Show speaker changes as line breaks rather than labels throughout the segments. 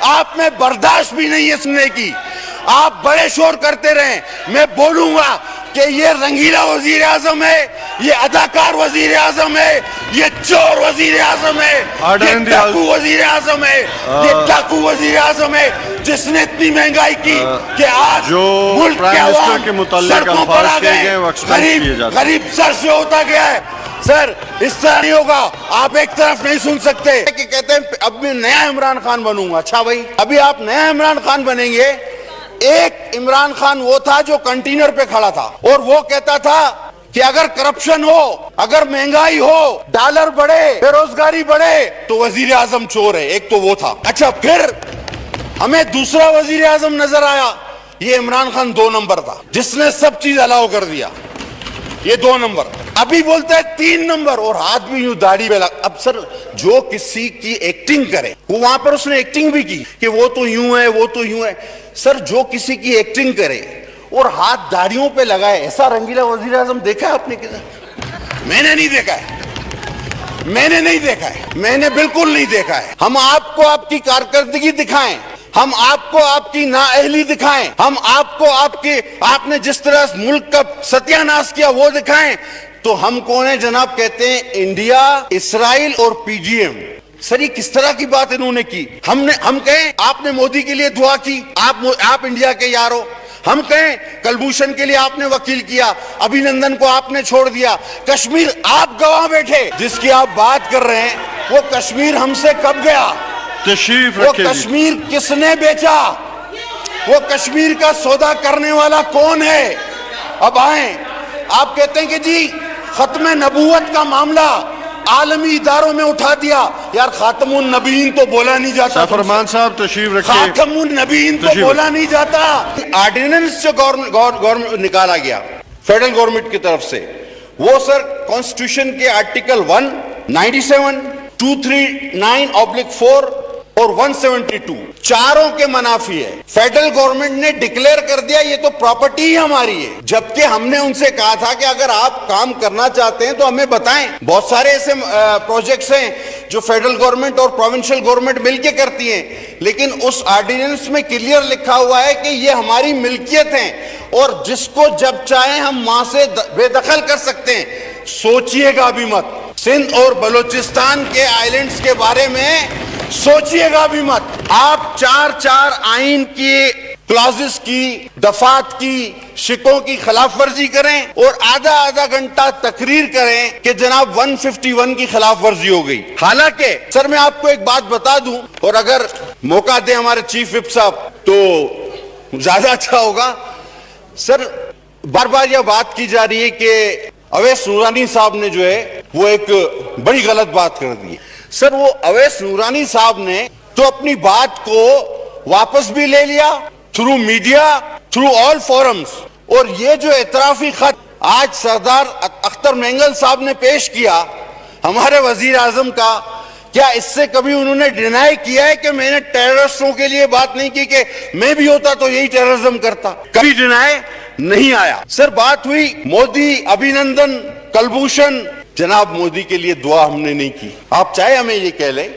آپ میں برداشت بھی نہیں ہے سننے کی. آپ بڑے شور کرتے رہیں, میں بولوں گا کہ یہ رنگیلا وزیر اعظم ہے, یہ اداکار وزیر اعظم ہے, یہ چور وزیر اعظم ہے, یہ ڈاکو وزیر اعظم ہے, یہ ڈاکو وزیر اعظم ہے جس نے اتنی مہنگائی کی کہ آج ملک کے عوام سڑکوں پر آ گئے, غریب سر سے ہوتا گیا ہے. سر اس طرح نہیں ہوگا, آپ ایک طرف نہیں سن سکتے کہ کہتے ہیں اب میں نیا عمران خان بنوں گا. اچھا بھائی, ابھی آپ نیا عمران خان بنیں گے. ایک عمران خان وہ تھا جو کنٹینر پہ کھڑا تھا اور وہ کہتا تھا کہ اگر کرپشن ہو, اگر مہنگائی ہو, ڈالر بڑھے, بے روزگاری بڑھے تو وزیر اعظم چور ہے. ایک تو وہ تھا. اچھا, پھر ہمیں دوسرا وزیر اعظم نظر آیا, یہ عمران خان 2 نمبر تھا جس نے سب چیز الاؤ کر دیا. یہ 2 نمبر. ابھی بولتا ہے 3 نمبر اور ہاتھ بھی یوں داڑھی پہ لگا. اب سر جو کسی کی ایکٹنگ کرے, وہ وہاں پر اس نے ایکٹنگ بھی کی کہ وہ تو یوں ہے, وہ تو یوں ہے. سر جو کسی کی ایکٹنگ کرے اور ہاتھ داڑھیوں پہ لگائے, ایسا رنگیلا وزیر اعظم دیکھا ہے آپ نے کدھر؟ میں نے نہیں دیکھا ہے, میں نے نہیں دیکھا ہے, میں نے بالکل نہیں دیکھا ہے. ہم آپ کو آپ کی کارکردگی دکھائیں, ہم آپ کو آپ کی نااہلی دکھائیں, ہم آپ کو آپ نے جس طرح ملک کا ستیہ ناش کیا وہ دکھائیں. تو ہم کون ہیں جناب؟ کہتے ہیں انڈیا, اسرائیل اور پی جی ایم. سر یہ کس طرح کی بات انہوں نے کی؟ ہم کہیں آپ نے مودی کے لیے دعا کی, آپ انڈیا کے یار ہو. ہم کہیں کلبھوشن کے لیے آپ نے وکیل کیا, ابھینندن کو آپ نے چھوڑ دیا. کشمیر آپ گواہ بیٹھے, جس کی آپ بات کر رہے ہیں وہ کشمیر ہم سے کب گیا؟ وہ کشمیر کس نے بیچا؟ وہ کشمیر کا سودا کرنے والا کون ہے؟ اب آئیں, آپ کہتے ہیں کہ جی ختم نبوت کا معاملہ عالمی اداروں میں اٹھا دیا. یار خاتم النبیین تو بولا نہیں جاتا.
فرمان صاحب تشریف رکھیے.
خاتم النبیین تو بولا نہیں جاتا. آرڈیننس جو گورنمنٹ نکالا گیا فیڈرل گورنمنٹ کی طرف سے, وہ سر کانسٹیٹیوشن کے آرٹیکل 197, 239/4 اور 172 چاروں کے منافی ہے. فیڈرل گورنمنٹ نے ڈکلیئر کر دیا یہ تو پراپرٹی ہی ہماری ہے, جبکہ ہم نے ان سے کہا تھا کہ اگر آپ کام کرنا چاہتے ہیں تو ہمیں بتائیں. بہت سارے ایسے پروجیکٹس ہیں جو فیڈرل گورنمنٹ اور پروونشل گورنمنٹ مل کے کرتی ہیں, لیکن اس آرڈیننس میں کلیئر لکھا ہوا ہے کہ یہ ہماری ملکیت ہیں اور جس کو جب چاہیں ہم وہاں سے بے دخل کر سکتے ہیں. سوچئے گا بھی مت, سندھ اور بلوچستان کے آئلینڈز کے بارے میں سوچئے گا بھی مت. آپ 4 آئین کی کلازز کی, دفعات کی, شکوں کی خلاف ورزی کریں اور آدھا گھنٹہ تقریر کریں کہ جناب 151 کی خلاف ورزی ہو گئی. حالانکہ سر میں آپ کو ایک بات بتا دوں, اور اگر موقع دیں ہمارے چیف وپ صاحب تو زیادہ اچھا ہوگا. سر بار بار یہ بات کی جا رہی ہے کہ اویس نورانی صاحب نے جو ہے وہ ایک بڑی غلط بات کر دی. سر وہ اویس نورانی صاحب نے تو اپنی بات کو واپس بھی لے لیا through media, through all forums, اور یہ جو اعترافی خط آج سردار اختر مینگل صاحب نے پیش کیا ہمارے وزیر اعظم کا, کیا اس سے کبھی انہوں نے ڈینائی کیا ہے کہ میں نے ٹیررسٹوں کے لیے بات نہیں کی کہ میں بھی ہوتا تو یہی ٹیررزم کرتا؟ کبھی ڈینائی نہیں آیا. سر بات ہوئی مودی, ابھینندن, کلبھوشن, جناب مودی کے لیے دعا ہم نے نہیں کی. آپ چاہے ہمیں یہ کہہ لیں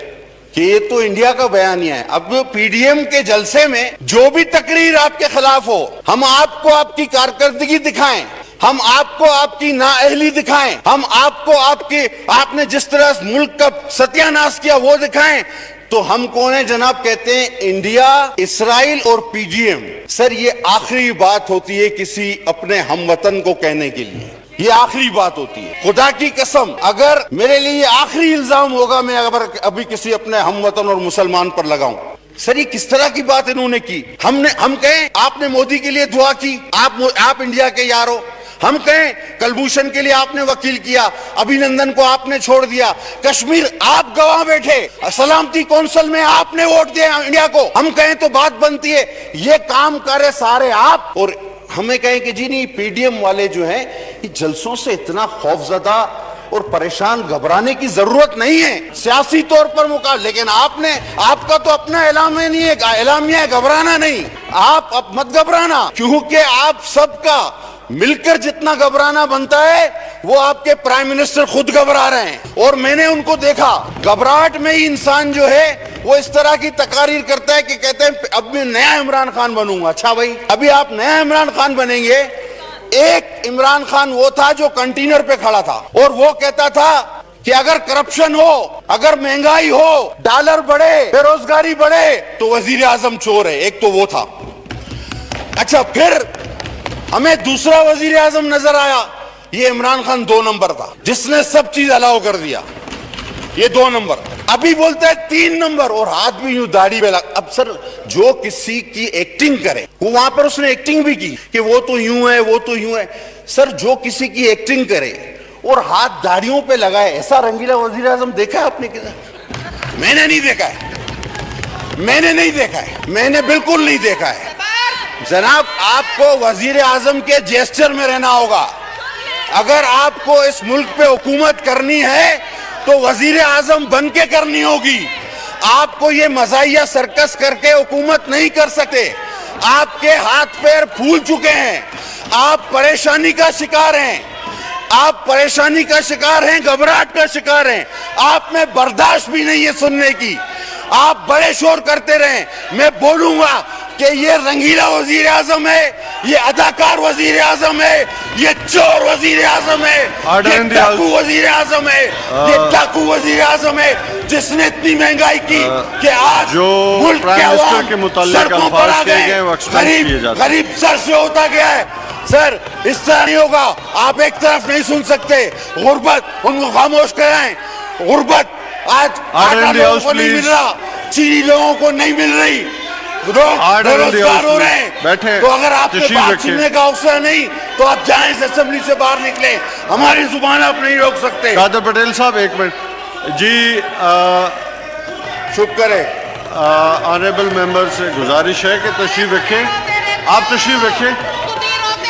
کہ یہ تو انڈیا کا بیانیہ ہے. اب پی ڈی ایم کے جلسے میں جو بھی تقریر آپ کے خلاف ہو, ہم آپ کو آپ کی کارکردگی دکھائیں, ہم آپ کو آپ کی نااہلی دکھائیں, ہم آپ کو آپ نے جس طرح ملک کا ستیہ ناش کیا وہ دکھائیں. تو ہم کون ہیں جناب؟ کہتے ہیں انڈیا, اسرائیل اور پی جی ایم. سر یہ آخری بات ہوتی ہے کسی اپنے ہم وطن کو کہنے کے لیے, یہ آخری بات ہوتی ہے. خدا کی قسم اگر میرے لیے یہ آخری الزام ہوگا میں اگر ابھی کسی اپنے ہم وطن اور مسلمان پر لگاؤں. سر یہ کس طرح کی بات انہوں نے کی؟ ہم کہیں آپ نے مودی کے لیے دعا کی, آپ انڈیا کے یار ہو. ہم کہیں کلبھوشن کے لیے آپ نے وکیل کیا, ابھینندن کو آپ نے چھوڑ دیا. کشمیر آپ گواہ بیٹھے, سلامتی کونسل میں آپ نے ووٹ دیا انڈیا کو. ہم کہیں تو بات بنتی ہے, یہ کام کرے سارے آپ, اور ہمیں کہیں کہ جی نہیں پی ڈی ایم والے جو ہیں یہ جلسوں سے اتنا خوف زدہ اور پریشان, گھبرانے کی ضرورت نہیں ہے سیاسی طور پر لیکن آپ کا تو اپنا اعلامیہ نہیں ہے, اعلامیہ ہے گھبرانا نہیں. آپ اب مت گھبرانا, کیونکہ آپ سب کا مل کر جتنا گھبرانا بنتا ہے وہ آپ کے پرائم منسٹر خود گھبرا رہے ہیں، اور میں نے ان کو دیکھا گھبراہٹ میں ہی انسان جو ہے وہ اس طرح کی تقاریر کرتا ہے کہ کہتے ہیں اب میں نیا عمران خان بنوں گا۔ اچھا بھائی، ابھی آپ نیا عمران خان بنیں گے۔ ایک عمران خان وہ تھا جو کنٹینر پہ کھڑا تھا اور وہ کہتا تھا کہ اگر کرپشن ہو، اگر مہنگائی ہو، ڈالر بڑھے، بے روزگاری بڑھے تو وزیر اعظم چور ہے۔ ایک تو وہ تھا۔ اچھا، پھر ہمیں دوسرا وزیر اعظم نظر آیا، یہ عمران خان 2 نمبر تھا جس نے سب چیز الاؤ کر دیا، یہ 2 نمبر۔ ابھی بولتا ہے 3 نمبر، اور ہاتھ بھی یوں داڑھی پہ لگ۔ اب سر، جو کسی کی ایکٹنگ کرے، وہ وہاں پر اس نے ایکٹنگ بھی کی کہ وہ تو یوں ہے، وہ تو یوں ہے۔ سر، جو کسی کی ایکٹنگ کرے اور ہاتھ داڑھیوں پہ لگائے، ایسا رنگیلا وزیر اعظم دیکھا ہے آپ نے؟ میں نے نہیں دیکھا ہے، میں نے نہیں دیکھا ہے، میں نے بالکل نہیں دیکھا ہے۔ جناب، آپ کو وزیر اعظم کے جیسچر میں رہنا ہوگا۔ اگر آپ کو اس ملک پہ حکومت کرنی ہے تو وزیر اعظم بن کے کرنی ہوگی۔ آپ کو یہ مزاحیہ سرکس کر کے حکومت نہیں کر سکتے۔ آپ کے ہاتھ پیر پھول چکے ہیں، آپ پریشانی کا شکار ہیں، آپ پریشانی کا شکار ہیں، گھبراہٹ کا شکار ہیں۔ آپ میں برداشت بھی نہیں ہے سننے کی۔ آپ بڑے شور کرتے رہیں، میں بولوں گا کہ یہ رنگیلا وزیر اعظم ہے، یہ اداکار وزیر اعظم ہے، یہ چور وزیر اعظم ہے، یہ ڈاکو وزیر اعظم ہے، یہ ڈاکو وزیر اعظم ہے جس نے اتنی مہنگائی کی کہ آج ملک کے عوام سڑکوں پر آ گئے، غریب سر سے ہوتا گیا ہے۔ سر، اس طرح نہیں ہوگا، آپ ایک طرف نہیں سن سکتے۔ غربت، ان کو خاموش کرائیں۔ غربت، آج آٹا لوگوں کو نہیں مل رہا، چینی لوگوں کو نہیں مل رہی، لوگ بے روزگار ہو رہے ہیں۔ تو اگر آپ کے بات سننے کا حوصلہ نہیں تو آپ جائیں، اس اسمبلی سے باہر نکلیں، ہماری زبان آپ نہیں روک سکتے۔
قادر پٹیل صاحب، 1 منٹ جی۔
شکر ہے۔
آنریبل ممبر سے گزارش ہے کہ تشریف رکھیں، آپ تشریف رکھیں،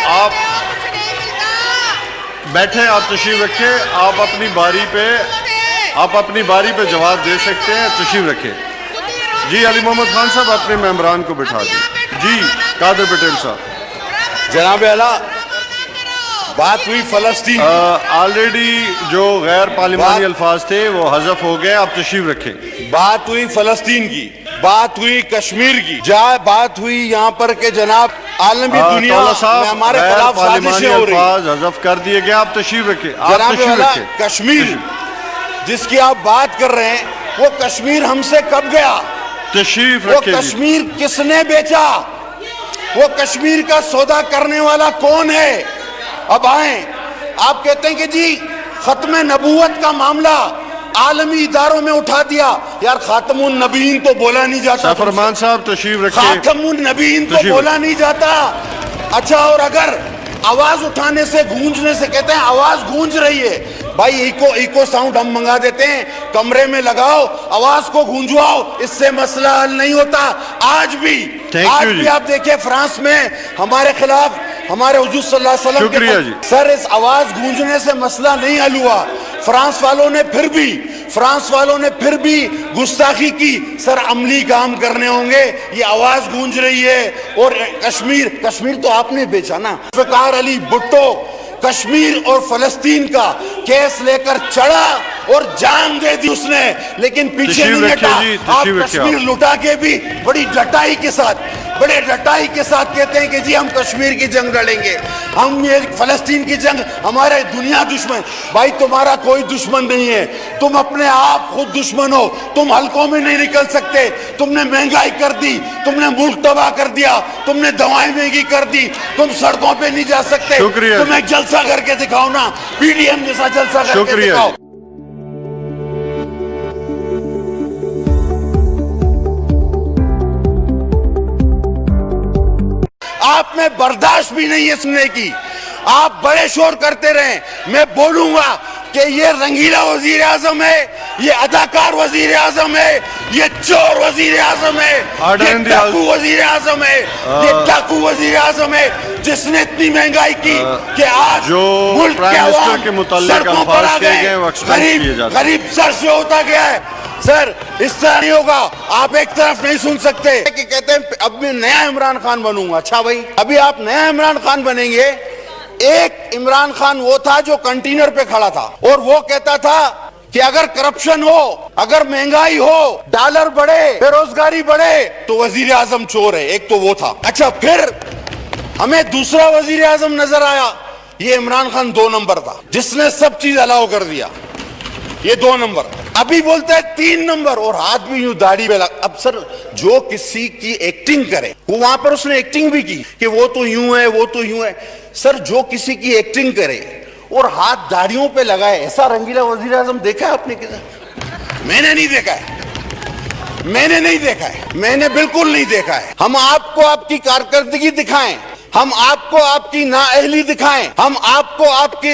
آپ بیٹھیں، آپ تشریف رکھیں، آپ اپنی باری پہ جواب دے سکتے ہیں، تشریف رکھیں۔ جی علی محمد خان صاحب، اپنے ممبران کو بٹھا دیں۔ جی قادر پٹیل صاحب۔
جناب اعلیٰ، بات ہوئی فلسطین،
آلریڈی جو غیر پارلیمانی الفاظ تھے وہ حذف ہو گئے، آپ تشریف رکھیں۔
بات ہوئی فلسطین کی، بات ہوئی کشمیر کی، بات ہوئی یہاں پر کہ جناب عالمی دنیا میں ہمارے خلاف سازشیں ہو رہی ہیں۔
الفاظ حذف کر دیے گئے، آپ تشریف رکھیں۔
جناب اعلیٰ، کشمیر جس کی آپ بات کر رہے ہیں، وہ کشمیر ہم سے کب گیا؟
تشریف
وہ
رکھیں۔
کشمیر کس نے بیچا؟ وہ کشمیر کا سودا کرنے والا کون ہے؟ اب آئیں، آپ کہتے ہیں کہ جی ختم نبوت کا معاملہ عالمی اداروں میں اٹھا دیا۔ یار، خاتم النبیین تو بولا نہیں جاتا۔
سیف فرمان صاحب تشریف رکھیں۔
خاتم النبیین تو بولا نہیں جاتا۔ اچھا، اور اگر آواز اٹھانے سے، گونجنے سے، کہتے ہیں آواز گونج رہی ہے، بھائی ایکو ساؤنڈ ہم منگا دیتے ہیں، کمرے میں لگاؤ، آواز کو گونجواؤ، اس سے مسئلہ حل نہیں ہوتا۔ آج بھی آپ دیکھیں فرانس میں ہمارے خلاف ہمارے حضور صلی اللہ علیہ وسلم کے سر، اس آواز گونجنے سے مسئلہ نہیں حل ہوا۔ فرانس والوں نے پھر بھی گستاخی کی۔ سر، عملی کام کرنے ہوں گے، یہ آواز گونج رہی ہے۔ اور کشمیر تو آپ نے بیچا نا۔ ذوالفقار علی بھٹو کشمیر اور فلسطین کا کیس لے کر چڑھا اور جان دے دی اس نے، لیکن پیچھے نہیں ہٹا۔ آپ کشمیر لٹا کے بھی بڑی ڈٹائی کے ساتھ کہتے ہیں کہ جی ہم کشمیر کی جنگ لڑیں گے، ہم یہ فلسطین کی جنگ، ہمارے دنیا دشمن۔ بھائی، تمہارا کوئی دشمن نہیں ہے، تم اپنے آپ خود دشمن ہو۔ تم حلقوں میں نہیں نکل سکتے، تم نے مہنگائی کر دی، تم نے ملک تباہ کر دیا، تم نے دوائیں مہنگی کر دی، تم سڑکوں پہ نہیں جا سکتے۔ تم ایک جلسہ کر کے دکھاؤ نا، پی ڈی ایم جیسا جلسہ کر کے دکھاؤ۔ آپ میں برداشت بھی نہیں ہے سننے کی۔ آپ بڑے شور کرتے رہیں، میں بولوں گا کہ یہ رنگیلا وزیر اعظم ہے، یہ اداکار وزیر اعظم ہے، یہ چور وزیر اعظم ہے، یہ ڈاکو وزیر اعظم ہے، یہ ڈاکو وزیر اعظم ہے جس نے اتنی مہنگائی کی کہ آج ملک کے عوام سڑکوں پر آ گئے، غریب سر سے ہوتا گیا ہے۔ سر، اس طرح نہیں ہوگا، آپ ایک طرف نہیں سن سکتے کہ کہتے ہیں اب میں نیا عمران خان بنوں گا۔ اچھا بھائی، ابھی آپ نیا عمران خان بنیں گے۔ ایک عمران خان وہ تھا جو کنٹینر پہ کھڑا تھا اور وہ کہتا تھا کہ اگر کرپشن ہو، اگر مہنگائی ہو، ڈالر بڑھے، بے روزگاری بڑھے تو وزیر اعظم چور ہے. ایک تو وہ تھا. اچھا پھر ہمیں دوسرا وزیر اعظم نظر آیا، یہ عمران خان 2 نمبر تھا جس نے سب چیز الاؤ کر دیا. یہ 2 نمبر. ابھی بولتا ہے 3 نمبر اور ہاتھ بھی یوں داڑھی پہ لگا. اب سر جو کسی کی ایکٹنگ کرے، وہ وہاں پر اس نے ایکٹنگ بھی کی کہ وہ تو یوں ہے، وہ تو یوں ہے. سر جو کسی کی ایکٹنگ کرے اور ہاتھ داڑھیوں پہ لگائے، ایسا رنگیلا وزیر اعظم دیکھا ہے آپ نے کدھر؟ میں نے نہیں دیکھا ہے. میں نے نہیں دیکھا ہے. میں نے بالکل نہیں دیکھا ہے. ہم آپ کو آپ کی کارکردگی دکھائیں، ہم آپ کو آپ کی نااہلی دکھائیں، ہم آپ کو آپ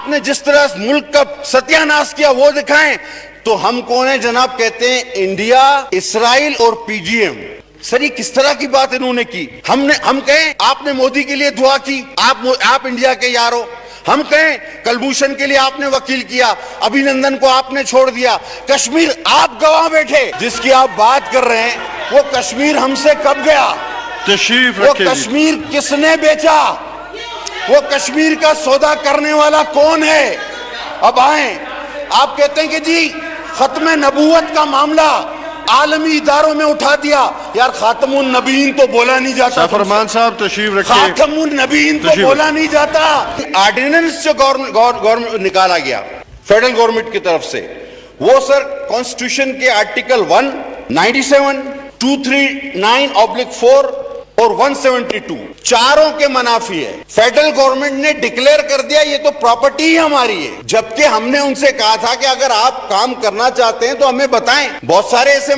نے جس طرح ملک کا ستیہ ناش کیا وہ دکھائیں. تو ہم کون ہیں جناب؟ کہتے ہیں انڈیا، اسرائیل اور پی جی ایم. سر یہ کس طرح کی بات انہوں نے کی؟ ہم کہیں آپ نے مودی کے لیے دعا کی، آپ انڈیا کے یار ہو. ہم کہیں کلبھوشن کے لیے آپ نے وکیل کیا، ابھینندن کو آپ نے چھوڑ دیا. کشمیر آپ گواہ بیٹھے، جس کی آپ بات کر رہے ہیں وہ کشمیر ہم سے کب گیا؟
تشریف
وہ
رکھے.
کشمیر کس نے بیچا؟ وہ کشمیر کا سودا کرنے والا کون ہے؟ اب آئیں، آپ کہتے ہیں کہ جی ختم نبوت کا معاملہ عالمی اداروں میں اٹھا دیا. یار خاتم النبیین تو بولا نہیں جاتا.
فرمان صاحب تشریف رکھے.
خاتم النبیین تو بولا نہیں جاتا. آرڈیننس جو گورنمنٹ نکالا گیا فیڈرل گورنمنٹ کی طرف سے، وہ سر کانسٹیٹیوشن کے آرٹیکل 197، 239/4 اور 172 چاروں کے منافی ہے. فیڈرل گورنمنٹ نے ڈکلیئر کر دیا یہ تو پراپرٹی ہی ہماری ہے، جبکہ ہم نے ان سے کہا تھا کہ اگر آپ کام کرنا چاہتے ہیں تو ہمیں بتائیں. بہت سارے ایسے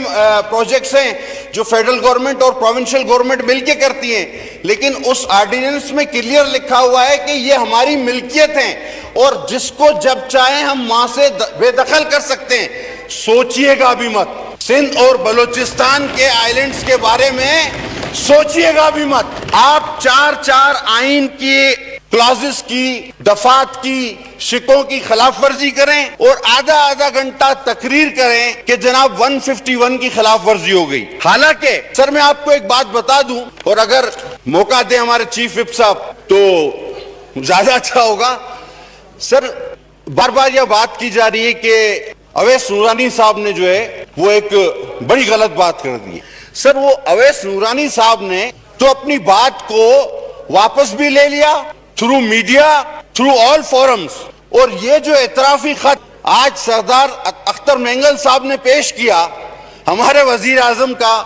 پروجیکٹس ہیں جو فیڈرل گورنمنٹ اور پروونشل گورنمنٹ مل کے کرتی ہیں، لیکن اس آرڈیننس میں کلیئر لکھا ہوا ہے کہ یہ ہماری ملکیت ہیں اور جس کو جب چاہیں ہم وہاں سے بے دخل کر سکتے ہیں. سوچئے گا بھی مت. سندھ اور بلوچستان کے آئلینڈز کے بارے میں سوچئے گا بھی مت. آپ 4 آئین کی کلازز کی، دفعات کی، شکوں کی خلاف ورزی کریں اور آدھا گھنٹہ تقریر کریں کہ جناب 151 کی خلاف ورزی ہو گئی. حالانکہ سر میں آپ کو ایک بات بتا دوں، اور اگر موقع دیں ہمارے چیف وپ صاحب تو زیادہ اچھا ہوگا. سر بار بار یہ بات کی جا رہی ہے کہ اویس نورانی صاحب نے جو ہے وہ ایک بڑی غلط بات کر دی. سر وہ اویس نورانی صاحب نے تو اپنی بات کو واپس بھی لے لیا through media, through all forums. اور یہ جو اعترافی خط آج سردار اختر مینگل صاحب نے پیش کیا ہمارے وزیر اعظم کا،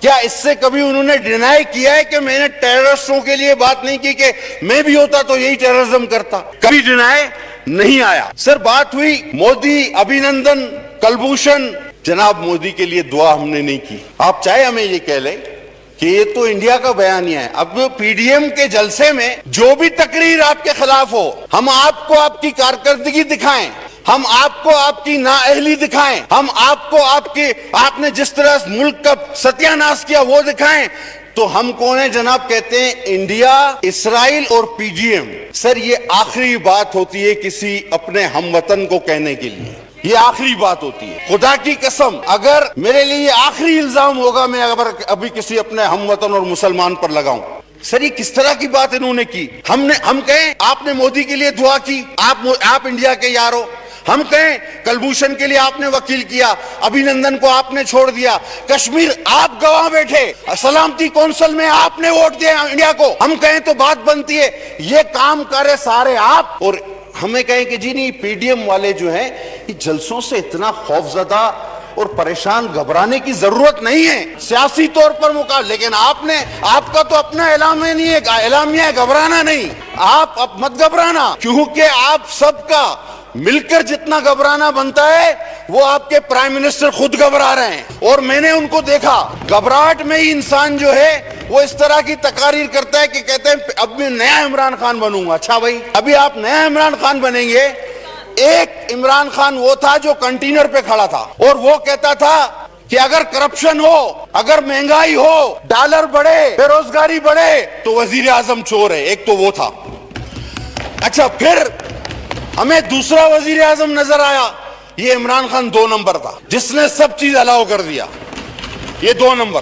کیا اس سے کبھی انہوں نے ڈینائی کیا ہے کہ میں نے ٹیررسٹوں کے لیے بات نہیں کی کہ میں بھی ہوتا تو یہی ٹیررزم کرتا؟ کبھی ڈینائی نہیں آیا. سر بات ہوئی مودی، ابھینندن، کلبھوشن. جناب مودی کے لیے دعا ہم نے نہیں کی. آپ چاہے ہمیں یہ کہہ لیں کہ یہ تو انڈیا کا بیانیہ ہے. اب پی ڈی ایم کے جلسے میں جو بھی تقریر آپ کے خلاف ہو، ہم آپ کو آپ کی کارکردگی دکھائیں، ہم آپ کو آپ کی نااہلی دکھائیں، ہم آپ کو آپ نے جس طرح ملک کا ستیہ ناش کیا وہ دکھائیں. تو ہم کون ہیں جناب؟ کہتے ہیں انڈیا، اسرائیل اور پی جی ایم. سر یہ آخری بات ہوتی ہے کسی اپنے ہم وطن کو کہنے کے لیے، یہ آخری بات ہوتی ہے. خدا کی قسم اگر میرے لیے یہ آخری الزام ہوگا میں اگر ابھی کسی اپنے ہم وطن اور مسلمان پر لگاؤں. سر یہ کس طرح کی بات انہوں نے کی؟ ہم کہیں آپ نے مودی کے لیے دعا کی، آپ انڈیا کے یار ہو. ہم کہیں کلبھوشن کے لیے آپ نے وکیل کیا، ابھینندن کو آپ نے چھوڑ دیا. کشمیر آپ گواہ بیٹھے، سلامتی کونسل میں آپ نے ووٹ دیا انڈیا کو. ہم کہیں تو بات بنتی ہے. یہ کام کرے سارے آپ، اور ہمیں کہیں کہ جی نہیں پی ڈی ایم والے جو ہیں یہ جلسوں سے اتنا خوف زدہ اور پریشان، گھبرانے کی ضرورت نہیں ہے سیاسی طور پر لیکن آپ کا تو اپنا اعلامیہ نہیں ہے، اعلامیہ ہے گھبرانا نہیں. آپ اب مت گھبرانا، کیونکہ آپ سب کا مل کر جتنا گھبرانا بنتا ہے وہ آپ کے پرائم منسٹر خود گھبرا رہے ہیں. اور میں نے ان کو دیکھا گھبراہٹ میں ہی انسان جو ہے وہ اس طرح کی تقاریر کرتا ہے کہ کہتے ہیں اب میں نیا عمران خان بنوں گا. اچھا بھائی ابھی آپ نیا عمران خان بنیں گے. ایک عمران خان وہ تھا جو کنٹینر پہ کھڑا تھا اور وہ کہتا تھا کہ اگر کرپشن ہو، اگر مہنگائی ہو، ڈالر بڑھے، بے روزگاری بڑھے تو وزیر اعظم چور ہے. ایک تو وہ تھا. اچھا پھر ہمیں دوسرا وزیر اعظم نظر آیا، یہ عمران خان 2 نمبر تھا جس نے سب چیز الاؤ کر دیا. یہ 2 نمبر.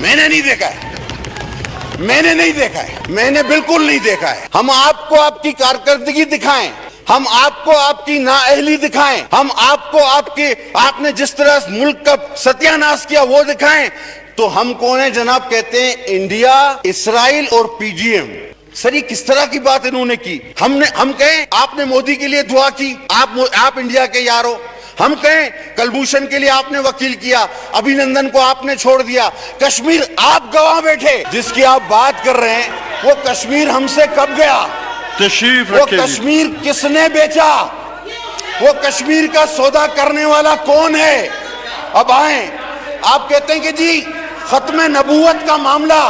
میں نے نہیں دیکھا ہے, میں نے نہیں دیکھا ہے, میں نے بالکل نہیں دیکھا ہے. ہم آپ کو آپ کی کارکردگی دکھائیں, ہم آپ کو آپ کی نااہلی دکھائیں, ہم آپ کو آپ نے جس طرح ملک کا ستیہ ناش کیا وہ دکھائیں. تو ہم کون ہیں جناب؟ کہتے ہیں انڈیا, اسرائیل اور پی جی ایم. سر یہ کس طرح کی بات انہوں نے کی؟ ہم کہیں آپ نے مودی کے لیے دعا کی, آپ انڈیا کے یار ہو. ہم کہیں کلبھوشن کے لیے آپ نے وکیل کیا, ابھی نندن کو آپ نے چھوڑ دیا. کشمیر آپ گواہ بیٹھے, جس کی آپ بات کر رہے ہیں وہ کشمیر ہم سے کب گیا؟
تشریف
وہ
رکھے جی.
کشمیر کس نے بیچا؟ وہ کشمیر کا سودا کرنے والا کون ہے؟ اب آئیں, آپ کہتے ہیں کہ جی ختم نبوت کا معاملہ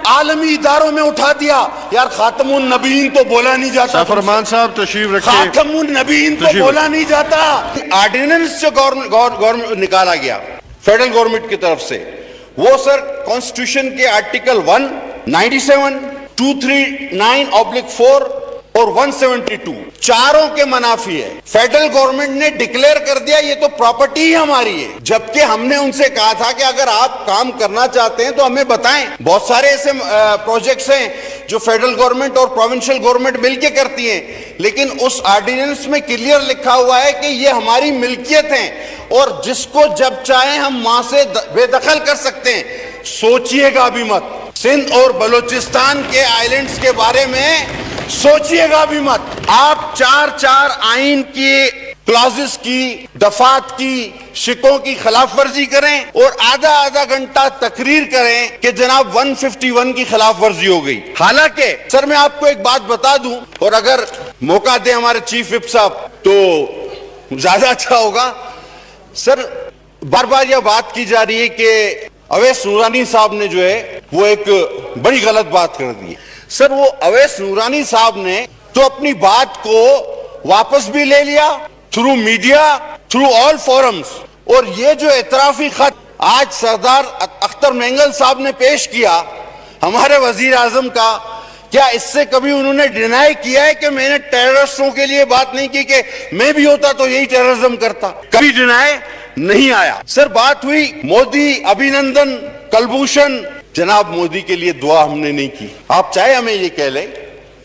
عالمی اداروں میں اٹھا دیا. یار خاتم النبیین تو بولا نہیں جاتا.
سفرمان صاحب تشریف رکھے.
خاتم النبیین تو بولا نہیں جاتا. آرڈیننس جو گورنمنٹ نکالا گیا فیڈرل گورنمنٹ کی طرف سے, وہ سر کانسٹیٹیوشن کے آرٹیکل 197, 239/4 اور 172 چاروں کے منافی ہے. فیڈرل گورنمنٹ نے ڈکلیئر کر دیا یہ تو پراپرٹی ہی ہماری ہے, جبکہ ہم نے ان سے کہا تھا کہ اگر آپ کام کرنا چاہتے ہیں تو ہمیں بتائیں. بہت سارے ایسے پروجیکٹس ہیں جو فیڈرل گورنمنٹ اور پروونشل گورنمنٹ مل کے کرتی ہیں, لیکن اس آرڈیننس میں کلیئر لکھا ہوا ہے کہ یہ ہماری ملکیت ہیں اور جس کو جب چاہیں ہم وہاں سے بے دخل کر سکتے ہیں. سوچئے گا بھی مت, سندھ اور بلوچستان کے آئلینڈز کے بارے میں سوچئے گا بھی مت. آپ چار آئین کی کلازز کی, دفعات کی, شکوں کی خلاف ورزی کریں اور آدھا گھنٹہ تقریر کریں کہ جناب 151 کی خلاف ورزی ہو گئی. حالانکہ سر میں آپ کو ایک بات بتا دوں, اور اگر موقع دیں ہمارے چیف وپ صاحب تو زیادہ اچھا ہوگا. سر بار بار یہ بات کی جا رہی ہے کہ اویس نورانی صاحب نے جو ہے وہ ایک بڑی غلط بات کر دی. سر وہ اویس نورانی صاحب نے تو اپنی بات کو واپس بھی لے لیا through media, through all forums, اور یہ جو اعترافی خط آج سردار اختر مینگل صاحب نے پیش کیا ہمارے وزیر اعظم کا, کیا اس سے کبھی انہوں نے ڈینائی کیا ہے کہ میں نے ٹیررسٹوں کے لیے بات نہیں کی کہ میں بھی ہوتا تو یہی ٹیررزم کرتا؟ کبھی ڈینائی نہیں آیا. سر بات ہوئی مودی, ابھی نندن, کلبھوشن. جناب مودی کے لیے دعا ہم نے نہیں کی. آپ چاہے ہمیں یہ کہہ لیں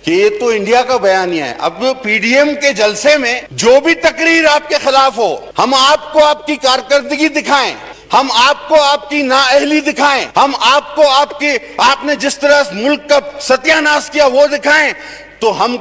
کہ یہ تو انڈیا کا بیانیہ ہے. اب پی ڈی ایم کے جلسے میں جو بھی تقریر آپ کے خلاف ہو, ہم آپ کو آپ کی کارکردگی دکھائیں, ہم آپ کو آپ کی نااہلی دکھائیں, ہم آپ کو آپ نے جس طرح ملک کا ستیہ ناش کیا وہ دکھائیں. تو ہم